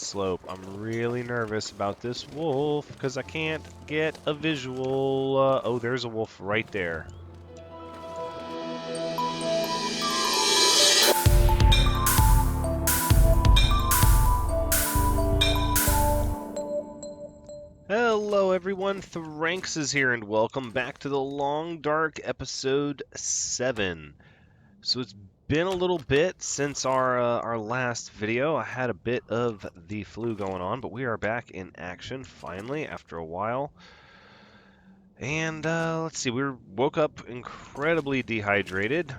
slope. I'm really nervous about this wolf because I can't get a visual. Oh, there's a wolf right there. Hello everyone, Thranxes here, and welcome back to the Long Dark episode 7. So it's been a little bit since our last video. I had a bit of the flu going on, but we are back in action finally after a while. And let's see, woke up incredibly dehydrated.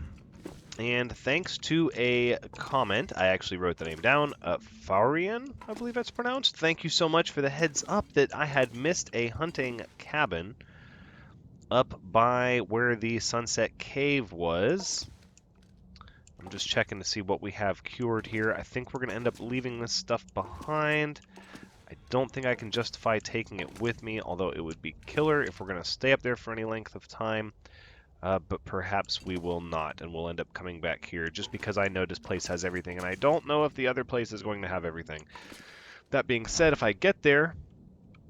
And thanks to a comment, I actually wrote the name down, Faurian, I believe that's pronounced. Thank you so much for the heads up that I had missed a hunting cabin up by where the Sunset Cave was. I'm just checking to see what we have cured here. I think we're going to end up leaving this stuff behind. I don't think I can justify taking it with me, although it would be killer if we're going to stay up there for any length of time. But perhaps we will not, and we'll end up coming back here just because I know this place has everything, and I don't know if the other place is going to have everything. That being said, if I get there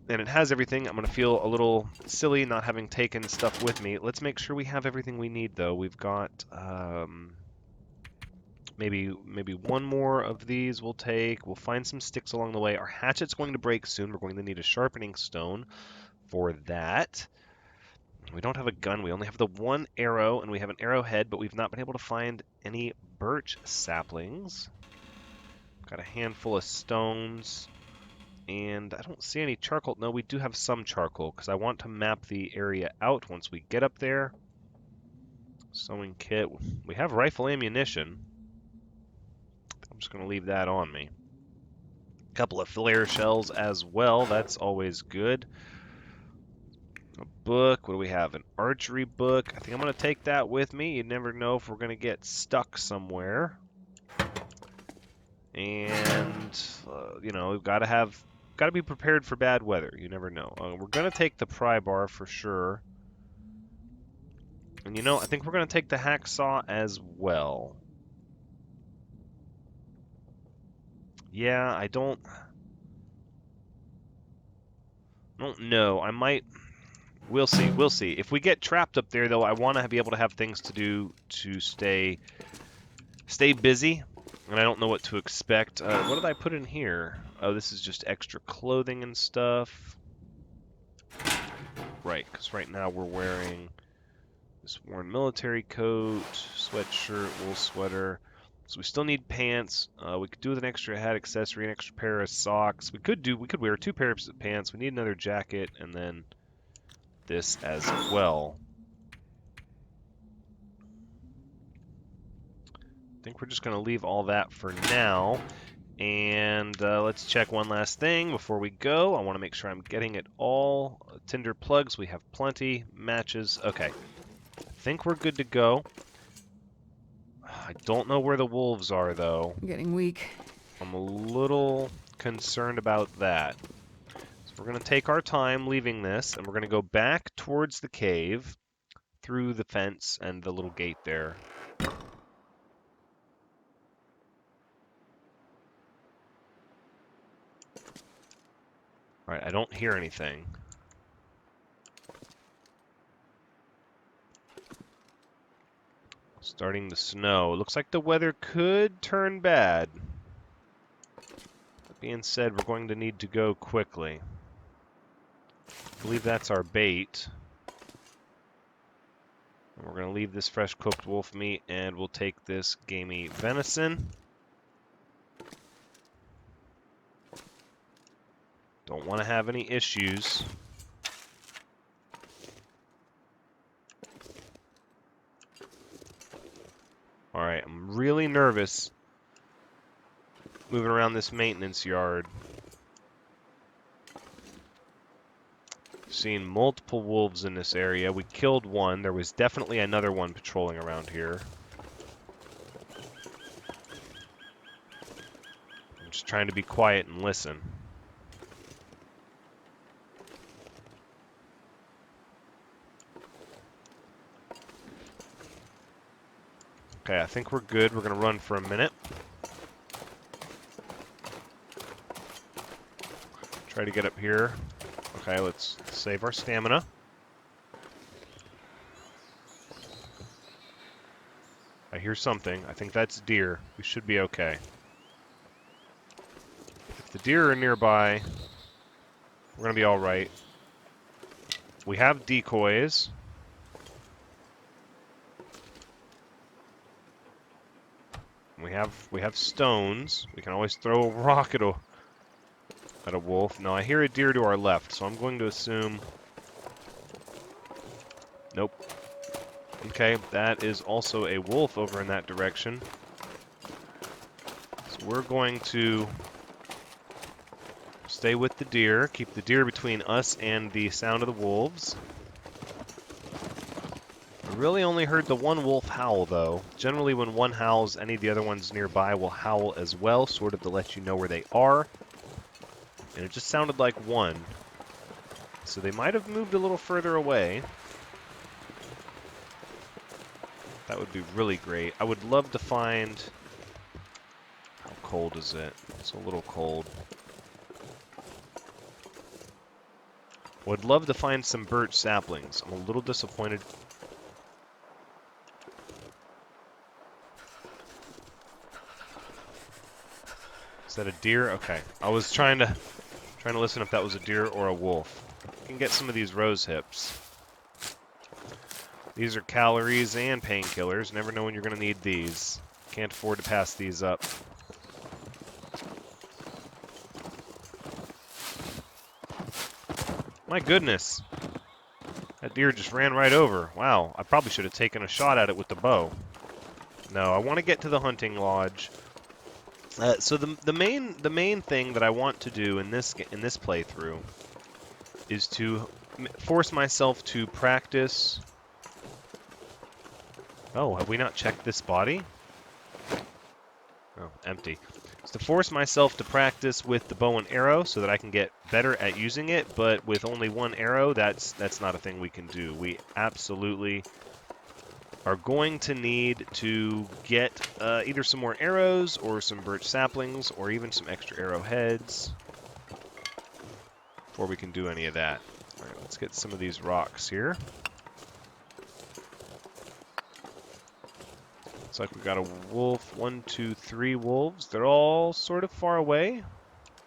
and it has everything, I'm going to feel a little silly not having taken stuff with me. Let's make sure we have everything we need, though. We've got maybe one more of these we'll take. We'll find some sticks along the way. Our hatchet's going to break soon. We're going to need a sharpening stone for that. We don't have a gun, we only have the one arrow, and we have an arrowhead, but we've not been able to find any birch saplings. Got a handful of stones, and I don't see any charcoal. No, we do have some charcoal, because I want to map the area out once we get up there. Sewing kit. We have rifle ammunition. I'm just going to leave that on me. A couple of flare shells as well, that's always good. A book. What do we have? An archery book. I think I'm going to take that with me. You never know if we're going to get stuck somewhere. And, you know, we've got to be prepared for bad weather. You never know. We're going to take the pry bar for sure. And, you know, I think we're going to take the hacksaw as well. Yeah, I don't know. I might... We'll see. We'll see. If we get trapped up there, though, I want to be able to have things to do to stay busy, and I don't know what to expect. What did I put in here? Oh, this is just extra clothing and stuff. Right, because right now we're wearing this worn military coat, sweatshirt, wool sweater. So we still need pants. We could do with an extra hat accessory, an extra pair of socks. We could wear 2 pairs of pants. We need another jacket, and then this as well. I think we're just going to leave all that for now. And let's check one last thing before we go. I want to make sure I'm getting it all. Tinder plugs, we have plenty. Matches, okay. I think we're good to go. I don't know where the wolves are, though. I'm getting weak. I'm a little concerned about that. We're going to take our time leaving this, and we're going to go back towards the cave through the fence and the little gate there. Alright, I don't hear anything. Starting to snow. It looks like the weather could turn bad. That being said, we're going to need to go quickly. I believe that's our bait. And we're going to leave this fresh cooked wolf meat, and we'll take this gamey venison. Don't want to have any issues. Alright, I'm really nervous moving around this maintenance yard. Seen multiple wolves in this area. We killed one. There was definitely another one patrolling around here. I'm just trying to be quiet and listen. Okay, I think we're good. We're going to run for a minute. Try to get up here. Okay, let's save our stamina. I hear something. I think that's deer. We should be okay. If the deer are nearby, we're going to be alright. We have decoys. We have stones. We can always throw a rock at a wolf. No, I hear a deer to our left, so I'm going to assume... Nope. Okay, that is also a wolf over in that direction. So we're going to stay with the deer, keep the deer between us and the sound of the wolves. I really only heard the one wolf howl, though. Generally, when one howls, any of the other ones nearby will howl as well, sort of to let you know where they are. And it just sounded like one. So they might have moved a little further away. That would be really great. I would love to find... How cold is it? It's a little cold. Would love to find some birch saplings. I'm a little disappointed. Is that a deer? Okay. I was trying to listen if that was a deer or a wolf. I can get some of these rose hips. These are calories and painkillers. Never know when you're going to need these. Can't afford to pass these up. My goodness. That deer just ran right over. Wow, I probably should have taken a shot at it with the bow. No, I want to get to the hunting lodge. So the main thing that I want to do in this playthrough is to force myself to practice. Oh, have we not checked this body? Oh, empty. It's to force myself to practice with the bow and arrow so that I can get better at using it, but with only one arrow, that's not a thing we can do. We absolutely are going to need to get either some more arrows or some birch saplings or even some extra arrowheads before we can do any of that. All right, let's get some of these rocks here. Looks like we've got a wolf. 1, 2, 3 wolves. They're all sort of far away.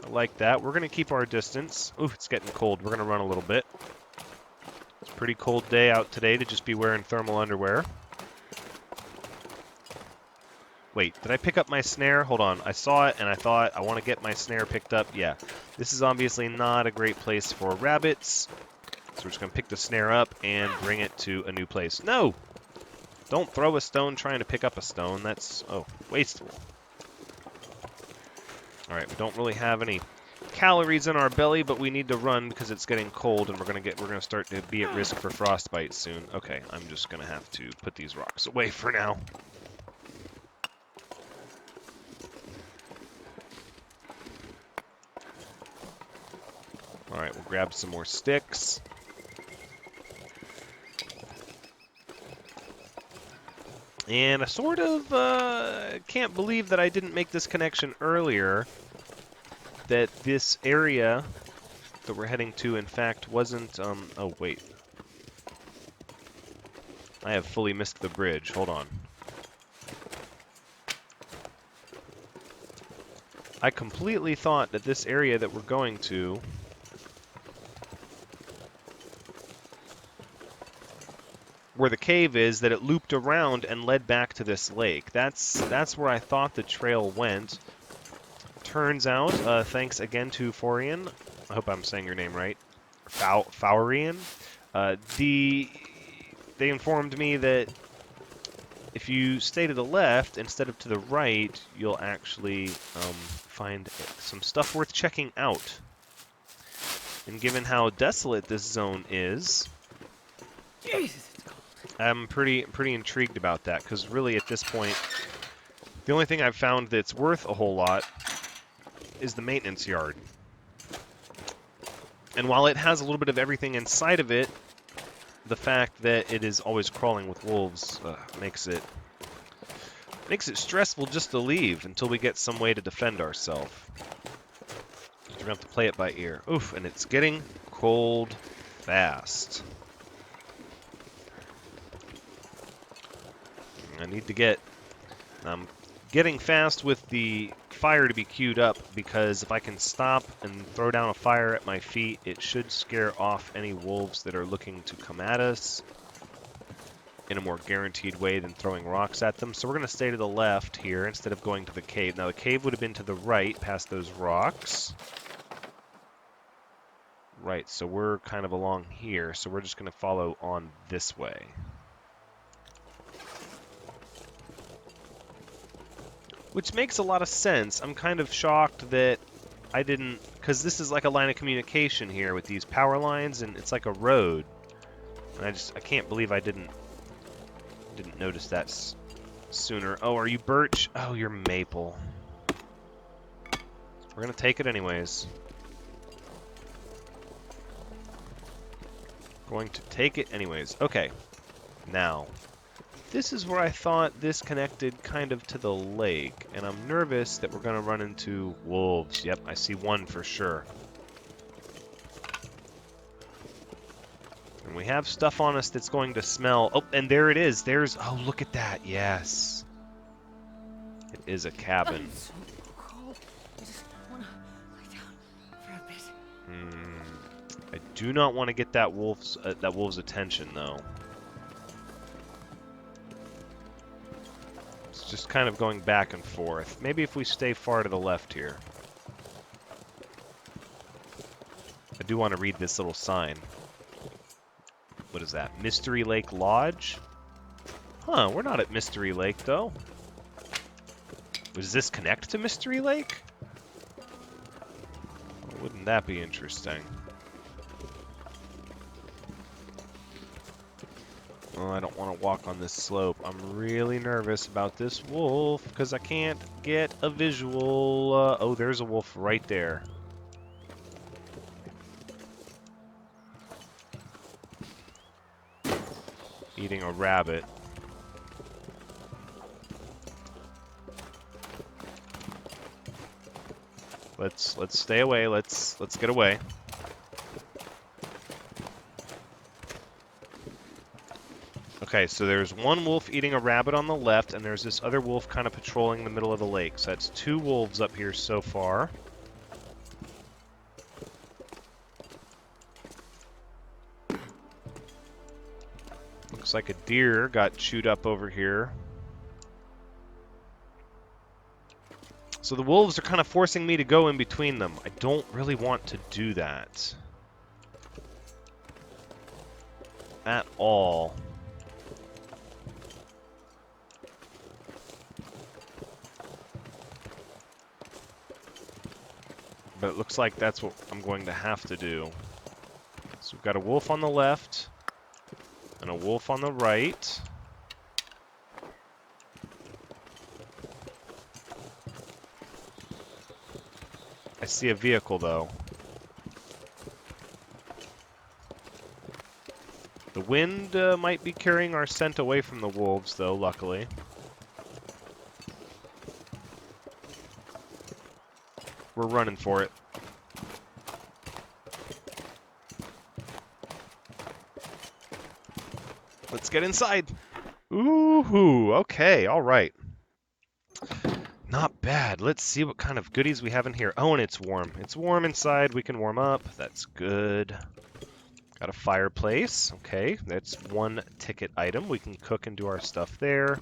I like that. We're going to keep our distance. Ooh, it's getting cold. We're going to run a little bit. It's a pretty cold day out today to just be wearing thermal underwear. Wait, did I pick up my snare? Hold on. I saw it and I thought I want to get my snare picked up. Yeah, this is obviously not a great place for rabbits. So we're just going to pick the snare up and bring it to a new place. No! Don't throw a stone trying to pick up a stone. That's, oh, wasteful. Alright, we don't really have any calories in our belly, but we need to run because it's getting cold and we're gonna start to be at risk for frostbite soon. Okay, I'm just gonna have to put these rocks away for now. Alright, we'll grab some more sticks. And I sort of can't believe that I didn't make this connection earlier, that this area that we're heading to, in fact, wasn't, oh, wait. I have fully missed the bridge. Hold on. I completely thought that this area that we're going to where the cave is, that it looped around and led back to this lake. That's where I thought the trail went. Turns out, thanks again to Forian, I hope I'm saying your name right, Faurian, they informed me that if you stay to the left instead of to the right, you'll actually find some stuff worth checking out. And given how desolate this zone is, I'm pretty intrigued about that, because really at this point, the only thing I've found that's worth a whole lot is the maintenance yard. And while it has a little bit of everything inside of it, the fact that it is always crawling with wolves makes it stressful just to leave until we get some way to defend ourselves. We're gonna have to play it by ear. Oof, and it's getting cold fast. I need to get... I'm getting fast with the fire to be queued up, because if I can stop and throw down a fire at my feet, it should scare off any wolves that are looking to come at us in a more guaranteed way than throwing rocks at them. So we're going to stay to the left here instead of going to the cave. Now the cave would have been to the right past those rocks. Right, so we're kind of along here, so we're just going to follow on this way. Which makes a lot of sense. I'm kind of shocked that I didn't... Because this is like a line of communication here with these power lines, and it's like a road. And I can't believe I didn't notice that sooner. Oh, are you birch? Oh, you're maple. We're going to take it anyways. Going to take it anyways. Okay. Now, this is where I thought this connected kind of to the lake, and I'm nervous that we're going to run into wolves. Yep, I see one for sure. And we have stuff on us that's going to smell. Oh, and there it is. There's... Oh, look at that. Yes. It is a cabin. I'm so cold. I just want to lay down for a bit. I do not want to get that wolf's attention, though. It's just kind of going back and forth. Maybe if we stay far to the left here. I do want to read this little sign. What is that? Mystery Lake Lodge? Huh, we're not at Mystery Lake, though. Does this connect to Mystery Lake? Well, wouldn't that be interesting? Oh, I don't want to walk on this slope. I'm really nervous about this wolf because I can't get a visual. Oh, there's a wolf right there. Eating a rabbit. Let's stay away. Let's get away. Okay, so there's one wolf eating a rabbit on the left, and there's this other wolf kind of patrolling the middle of the lake. So that's 2 wolves up here so far. Looks like a deer got chewed up over here. So the wolves are kind of forcing me to go in between them. I don't really want to do that. At all. But it looks like that's what I'm going to have to do. So we've got a wolf on the left and a wolf on the right. I see a vehicle, though. The wind might be carrying our scent away from the wolves, though, luckily. We're running for it. Let's get inside. Ooh, okay, all right. Not bad. Let's see what kind of goodies we have in here. Oh, and it's warm. It's warm inside. We can warm up. That's good. Got a fireplace. Okay, that's 1 ticket item. We can cook and do our stuff there.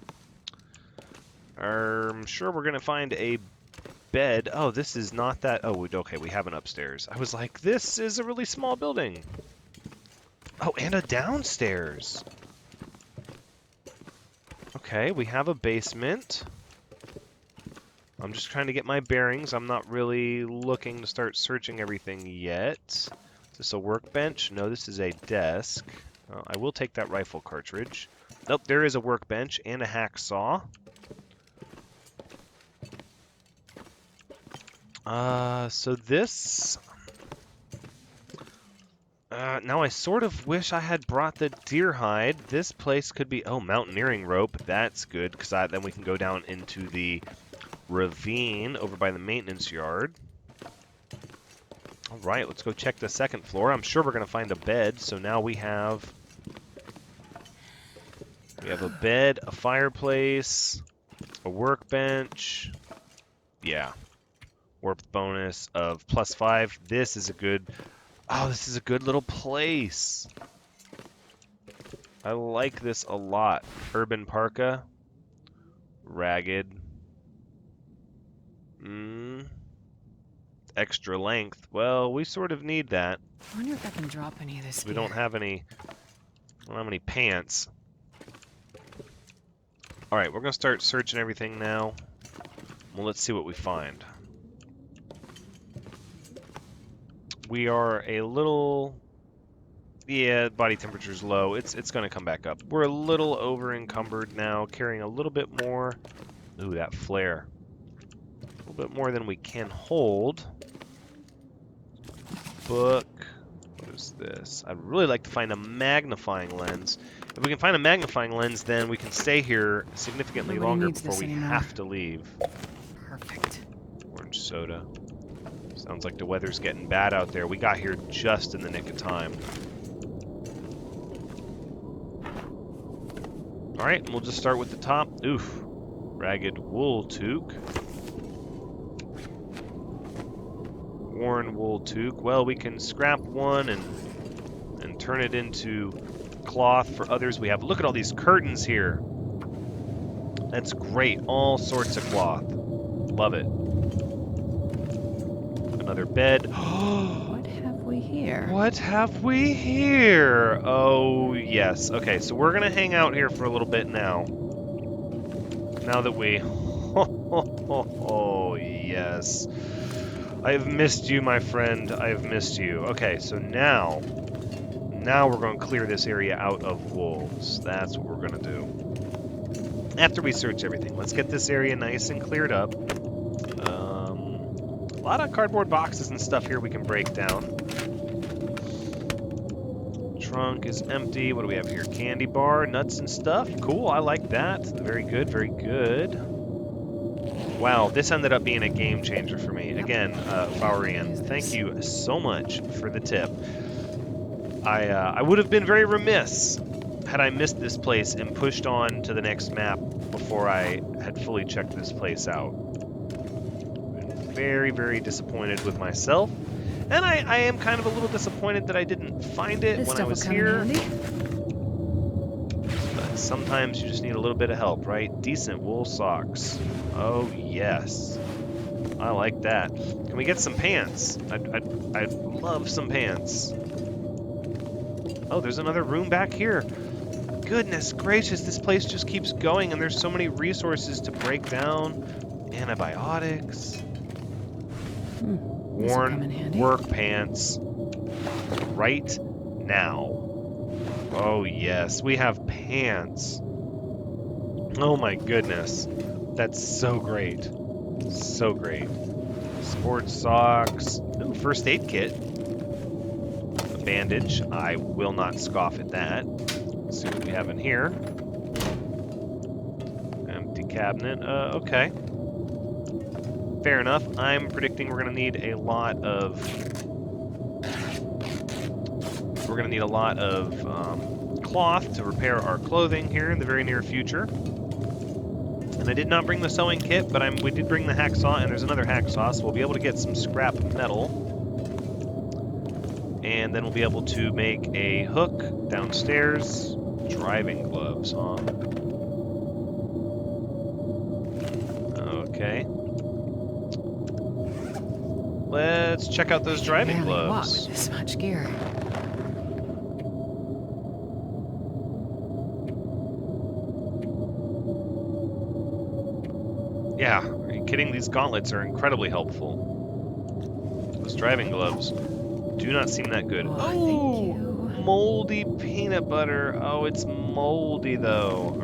I'm sure we're going to find a bed. Oh, this is not that... Oh, okay, we have an upstairs. I was like, this is a really small building. Oh, and a downstairs. Okay, we have a basement. I'm just trying to get my bearings. I'm not really looking to start searching everything yet. Is this a workbench? No, this is a desk. I will take that rifle cartridge. Nope, there is a workbench and a hacksaw. So this... now I sort of wish I had brought the deer hide. This place could be... Oh, mountaineering rope. That's good, because then we can go down into the ravine over by the maintenance yard. All right, let's go check the second floor. I'm sure we're going to find a bed. So now we have a bed, a fireplace, a workbench. Yeah. Warp bonus of +5. This is a good... Oh, this is a good little place. I like this a lot. Urban parka. Ragged. Extra length. Well, we sort of need that. I wonder if I can drop any of this We gear. don't have any pants. Alright, we're going to start searching everything now. Well, let's see what we find. We are a little... Yeah, body temperature's low. It's going to come back up. We're a little over encumbered now, carrying a little bit more. Ooh, that flare. A little bit more than we can hold. Book. What is this? I'd really like to find a magnifying lens. If we can find a magnifying lens, then we can stay here significantly Nobody longer needs before this we anymore. have to leave. Perfect. Orange soda. Sounds like the weather's getting bad out there. We got here just in the nick of time. Alright, we'll just start with the top. Oof. Ragged wool toque. Worn wool toque. Well, we can scrap one and turn it into cloth for others. We have, look at all these curtains here. That's great. All sorts of cloth. Love it. Another bed. What have we here? What have we here? Oh, yes. Okay, so we're going to hang out here for a little bit now. Now that we... Oh, yes. I have missed you, my friend. I have missed you. Okay, so now we're going to clear this area out of wolves. That's what we're going to do. After we search everything, let's get this area nice and cleared up. A lot of cardboard boxes and stuff here we can break down. Trunk is empty. What do we have here? Candy bar, nuts and stuff. Cool, I like that. Very good, very good. Wow, this ended up being a game changer for me. Again, Flowerian, thank you so much for the tip. I would have been very remiss had I missed this place and pushed on to the next map before I had fully checked this place out. Been very, very disappointed with myself. And I am kind of a little disappointed that I didn't find it when I was here. But sometimes you just need a little bit of help, right? Decent wool socks. Oh, yes. I like that. Can we get some pants? I'd love some pants. Oh, there's another room back here. Goodness gracious, this place just keeps going, and there's so many resources to break down. Antibiotics. Worn work pants. Right now. Oh, yes. We have pants. Oh, my goodness. That's so great. So great. Sports socks. Ooh, first aid kit. A bandage. I will not scoff at that. Let's see what we have in here. Empty cabinet. Okay. Fair enough. I'm predicting we're going to need a lot of... cloth to repair our clothing here in the very near future. And I did not bring the sewing kit, but we did bring the hacksaw, and there's another hacksaw, so we'll be able to get some scrap metal. And then we'll be able to make a hook downstairs. Driving gloves, huh? Okay. Let's check out those driving gloves. Walk with this much gear. Yeah, are you kidding? These gauntlets are incredibly helpful. Those driving gloves do not seem that good. Oh, moldy peanut butter. Oh, it's moldy though.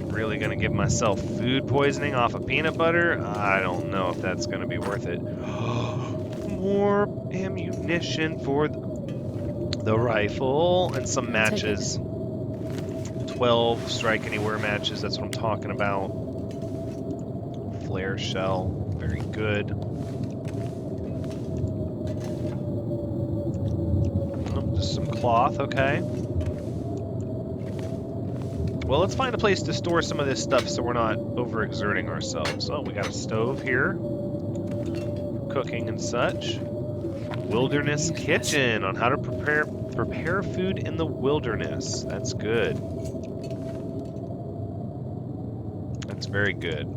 Really gonna give myself food poisoning off of peanut butter? I don't know if that's gonna be worth it. More ammunition for the rifle and some matches. 12 strike anywhere matches, that's what I'm talking about. Flare shell, very good. Oh, just some cloth, okay. Well, let's find a place to store some of this stuff so we're not overexerting ourselves. Oh, we got a stove here. Cooking and such. Wilderness kitchen on how to prepare food in the wilderness. That's good. That's very good.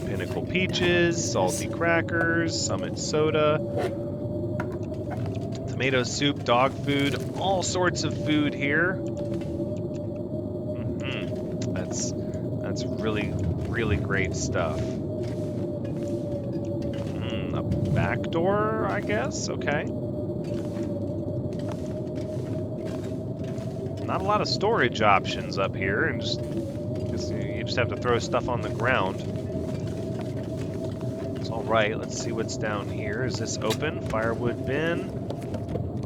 Pinnacle peaches, salty crackers, Summit soda, tomato soup, dog food, all sorts of food here. That's really, really great stuff. A back door, I guess? Okay. Not a lot of storage options up here, and you just have to throw stuff on the ground. It's all right. Let's see what's down here. Is this open? Firewood bin.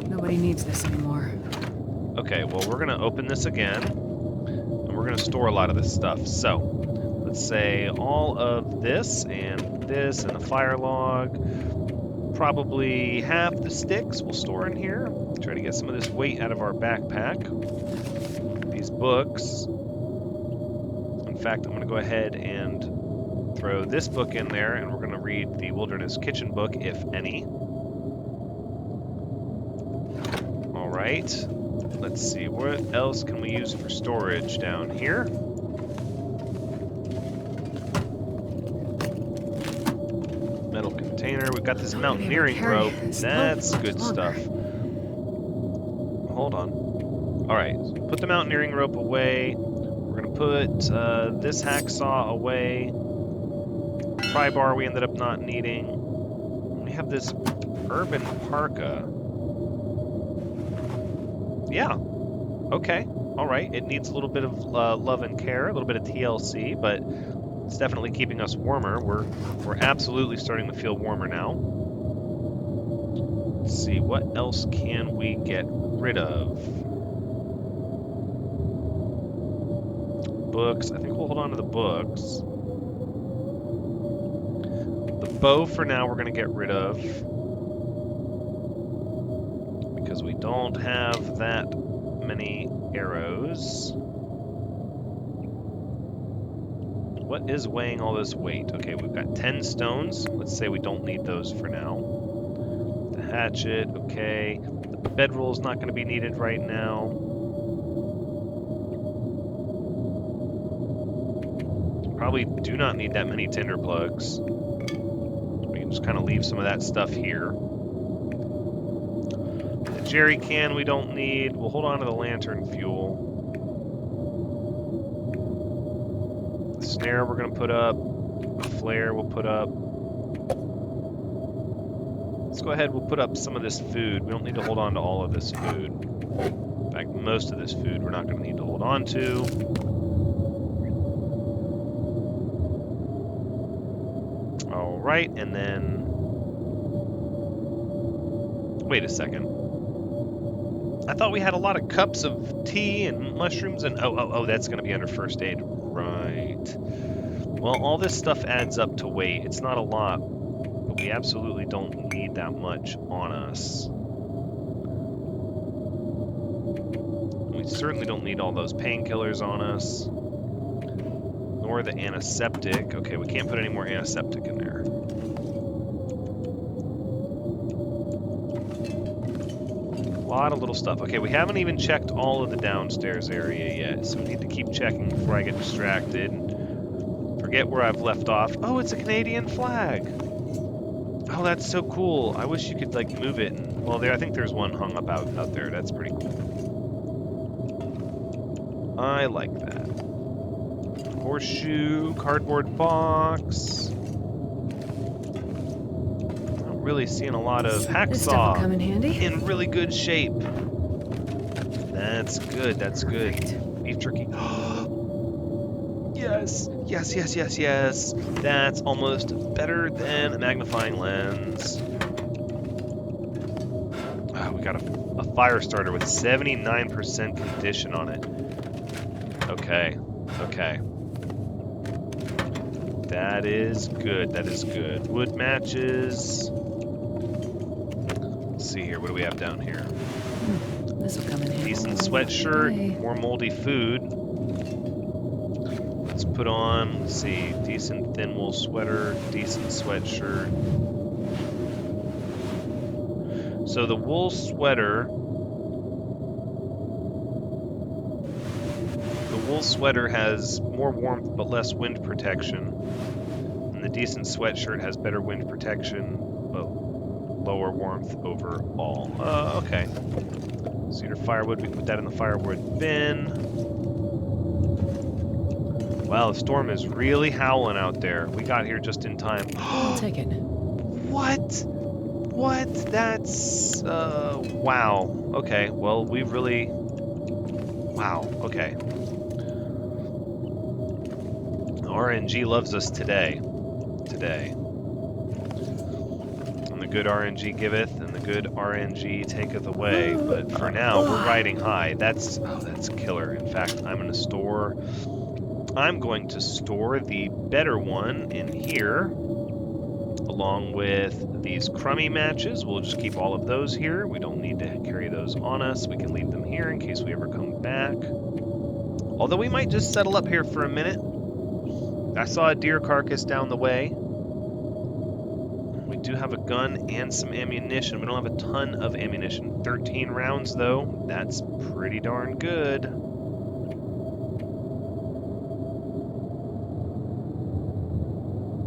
Nobody needs this anymore. Okay, well, we're gonna open this again, and we're gonna store a lot of this stuff. So, let's say all of this and the fire log. Probably half the sticks we'll store in here. Try to get some of this weight out of our backpack. These books. In fact, I'm going to go ahead and throw this book in there, and we're going to read the Wilderness Kitchen book, if any. All right. Let's see, what else can we use for storage down here? Metal container. We've got this mountaineering rope. That's good stuff. Hold on. All right, put the mountaineering rope away. We're gonna put this hacksaw away. Pry bar we ended up not needing. We have this urban parka. Yeah. Okay. All right. It needs a little bit of love and care, a little bit of TLC, but it's definitely keeping us warmer. We're absolutely starting to feel warmer now. Let's see, what else can we get rid of? Books. I think we'll hold on to the books. The bow for now we're going to get rid of, because we don't have that many arrows. What is weighing all this weight? Okay, we've got 10 stones. Let's say we don't need those for now. The hatchet, okay. The bedroll is not going to be needed right now. Probably do not need that many tinder plugs. We can just kind of leave some of that stuff here. The jerry can we don't need. We'll hold on to the lantern fuel. The snare we're going to put up. The flare we'll put up. Let's go ahead, we'll put up some of this food. We don't need to hold on to all of this food. In fact, most of this food we're not going to need to hold on to. All right, and then... Wait a second. I thought we had a lot of cups of tea and mushrooms and... Oh, that's going to be under first aid. Right. Well, all this stuff adds up to weight. It's not a lot, but we absolutely don't need that much on us. We certainly don't need all those painkillers on us. Nor the antiseptic. Okay, we can't put any more antiseptic in there. A lot of little stuff. Okay, we haven't even checked all of the downstairs area yet, so we need to keep checking before I get distracted. Forget where I've left off. Oh, it's a Canadian flag. Oh, that's so cool. I wish you could, like, move it. Well, I think there's one hung up out there. That's pretty cool. I like that. Horseshoe, cardboard box. Not really seeing a lot of hacksaw. This stuff will come in handy. In really good shape. That's good. That's good. Beef jerky. Yes. Yes. That's almost better than a magnifying lens. Oh, we got a fire starter with 79% condition on it. Okay. That is good. That is good. Wood matches. Let's see here. What do we have down here? This will come in handy. Decent sweatshirt. Hey. More moldy food. Let's put on, let's see, decent thin wool sweater, decent sweatshirt. So the wool sweater, has more warmth but less wind protection. And the decent sweatshirt has better wind protection but lower warmth overall. Okay. Cedar firewood, we can put that in the firewood bin. Wow, the storm is really howling out there. We got here just in time. I'll take it. What? What? That's, wow. Okay, well, we really... Wow, okay. RNG loves us today. And the good RNG giveth, and the good RNG taketh away. But for now, we're riding high. That's killer. In fact, I'm going to store the better one in here, along with these crummy matches. We'll just keep all of those here. We don't need to carry those on us. We can leave them here in case we ever come back. Although we might just settle up here for a minute. I saw a deer carcass down the way. We do have a gun and some ammunition. We don't have a ton of ammunition. 13 rounds, though. That's pretty darn good.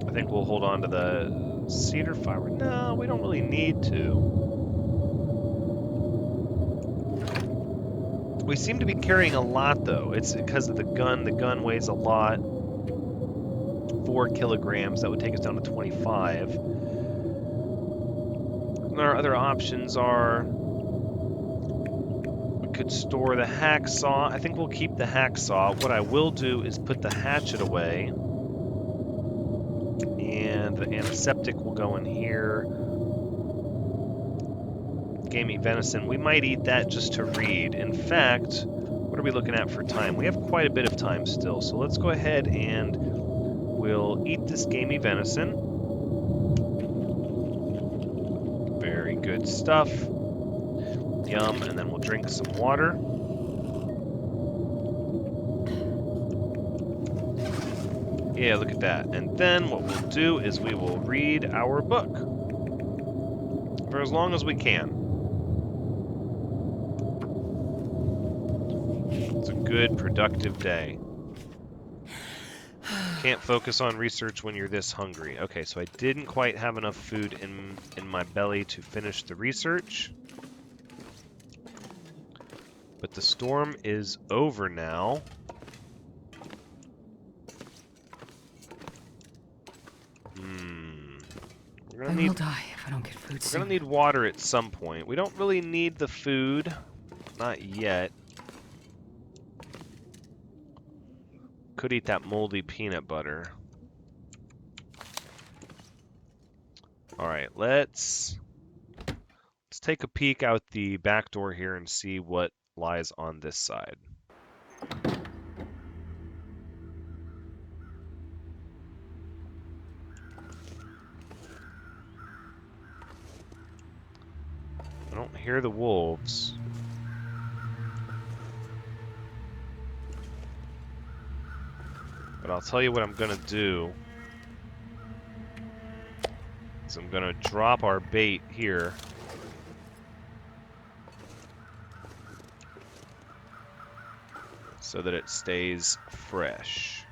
I think we'll hold on to the cedar fiber. No, we don't really need to. We seem to be carrying a lot, though. It's because of the gun. The gun weighs a lot. 4 kilograms. That would take us down to 25. And our other options are... We could store the hacksaw. I think we'll keep the hacksaw. What I will do is put the hatchet away. And the antiseptic will go in here. Gamey venison. We might eat that just to read. In fact, what are we looking at for time? We have quite a bit of time still. So let's go ahead and we'll eat this gamey venison. Very good stuff. Yum. And then we'll drink some water. Yeah, look at that. And then what we'll do is we will read our book for as long as we can. It's a good, productive day. Can't focus on research when you're this hungry. Okay, so I didn't quite have enough food in my belly to finish the research. But the storm is over now. I will die if I don't get food soon. We're gonna need water at some point. We don't really need the food. Not yet. Could eat that moldy peanut butter. Alright, let's take a peek out the back door here and see what lies on this side. I don't hear the wolves. But I'll tell you what I'm gonna do. So I'm gonna drop our bait here. So that it stays fresh.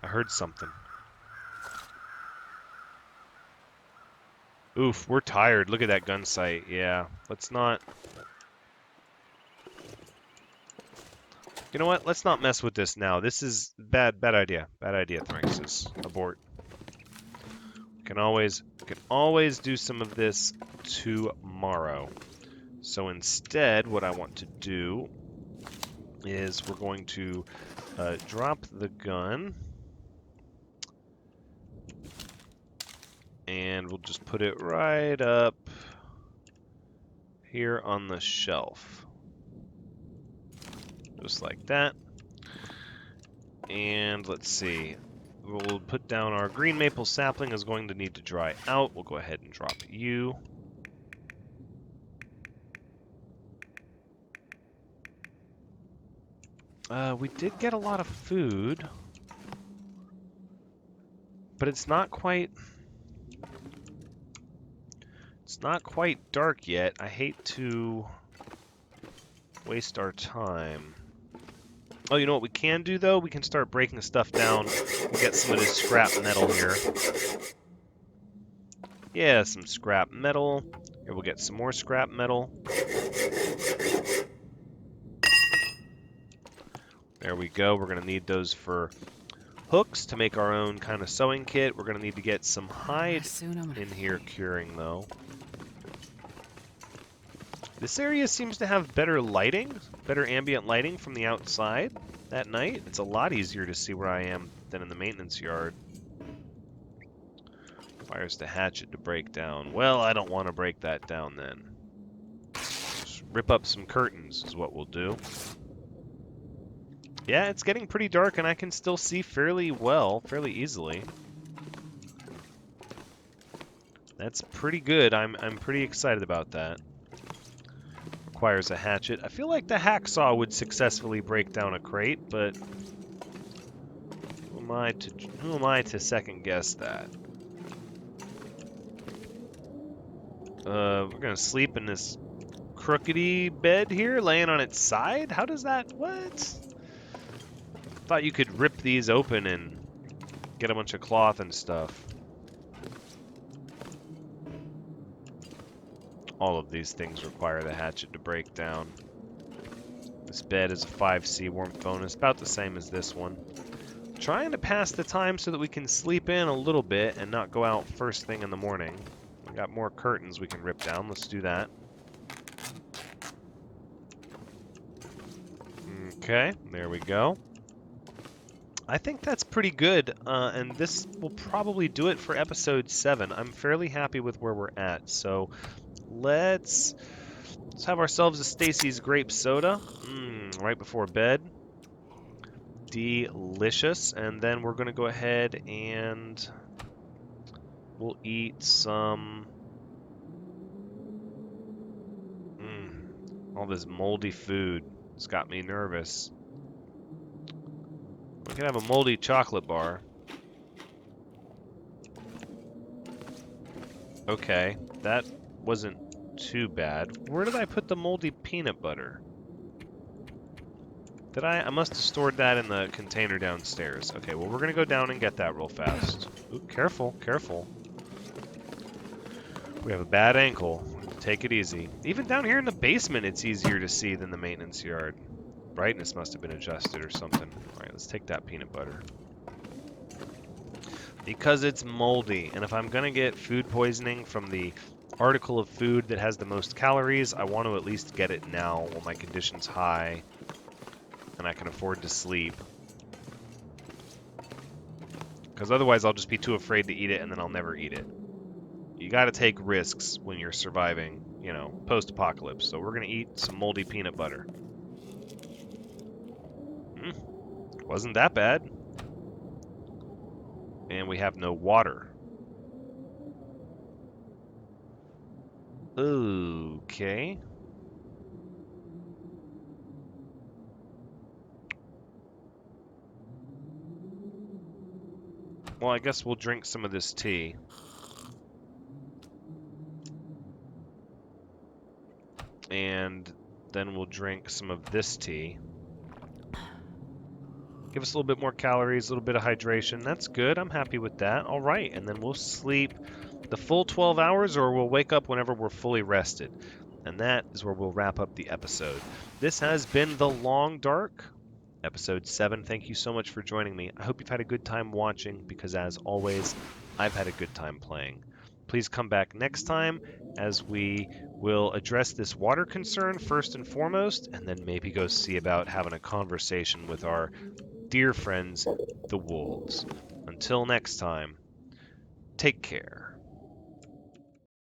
I heard something. Oof, we're tired. Look at that gun sight. Yeah, let's not... You know what? Let's not mess with this now. This is bad idea. Bad idea, Thranxes. Abort. We can always do some of this tomorrow. So instead, what I want to do is we're going to drop the gun. And we'll just put it right up here on the shelf. Just like that. And let's see. We'll put down our green maple sapling is going to need to dry out. We'll go ahead and drop you. We did get a lot of food, but it's not quite dark yet. I hate to waste our time. Oh, you know what we can do, though? We can start breaking stuff down. We'll get some of this scrap metal here. Yeah, some scrap metal. Here, we'll get some more scrap metal. There we go. We're going to need those for hooks to make our own kind of sewing kit. We're going to need to get some hide in here curing, though. This area seems to have better lighting, better ambient lighting from the outside at night. It's a lot easier to see where I am than in the maintenance yard. Requires the hatchet to break down. Well, I don't want to break that down then. Just rip up some curtains is what we'll do. Yeah, it's getting pretty dark and I can still see fairly easily. That's pretty good. I'm pretty excited about that. Requires a hatchet. I feel like the hacksaw would successfully break down a crate, but who am I to second guess that? We're gonna sleep in this crookedy bed here, laying on its side? How does that... what? Thought you could rip these open and get a bunch of cloth and stuff. All of these things require the hatchet to break down. This bed is a 5C warmth bonus, about the same as this one. Trying to pass the time so that we can sleep in a little bit and not go out first thing in the morning. We got more curtains we can rip down. Let's do that. Okay, there we go. I think that's pretty good, and this will probably do it for episode 7. I'm fairly happy with where we're at, so let's have ourselves a Stacy's grape soda right before bed. Delicious. And then we're going to go ahead and we'll eat some... all this moldy food. It's got me nervous. We can have a moldy chocolate bar. Okay, that wasn't too bad. Where did I put the moldy peanut butter? Did I? I must have stored that in the container downstairs. Okay, well, we're going to go down and get that real fast. Ooh, careful, careful. We have a bad ankle. Take it easy. Even down here in the basement, it's easier to see than the maintenance yard. Brightness must have been adjusted or something. All right, let's take that peanut butter. Because it's moldy, and if I'm going to get food poisoning from the article of food that has the most calories, I want to at least get it now while my condition's high and I can afford to sleep. Because otherwise I'll just be too afraid to eat it and then I'll never eat it. You got to take risks when you're surviving, you know, post-apocalypse. So we're going to eat some moldy peanut butter. Wasn't that bad. And we have no water. Okay. Well, I guess we'll drink some of this tea. And then we'll drink some of this tea. Give us a little bit more calories, a little bit of hydration. That's good. I'm happy with that. All right, and then we'll sleep the full 12 hours or we'll wake up whenever we're fully rested. And that is where we'll wrap up the episode. This has been The Long Dark, episode 7. Thank you so much for joining me. I hope you've had a good time watching because, as always, I've had a good time playing. Please come back next time as we will address this water concern first and foremost, and then maybe go see about having a conversation with our dear friends, the wolves. Until next time, take care.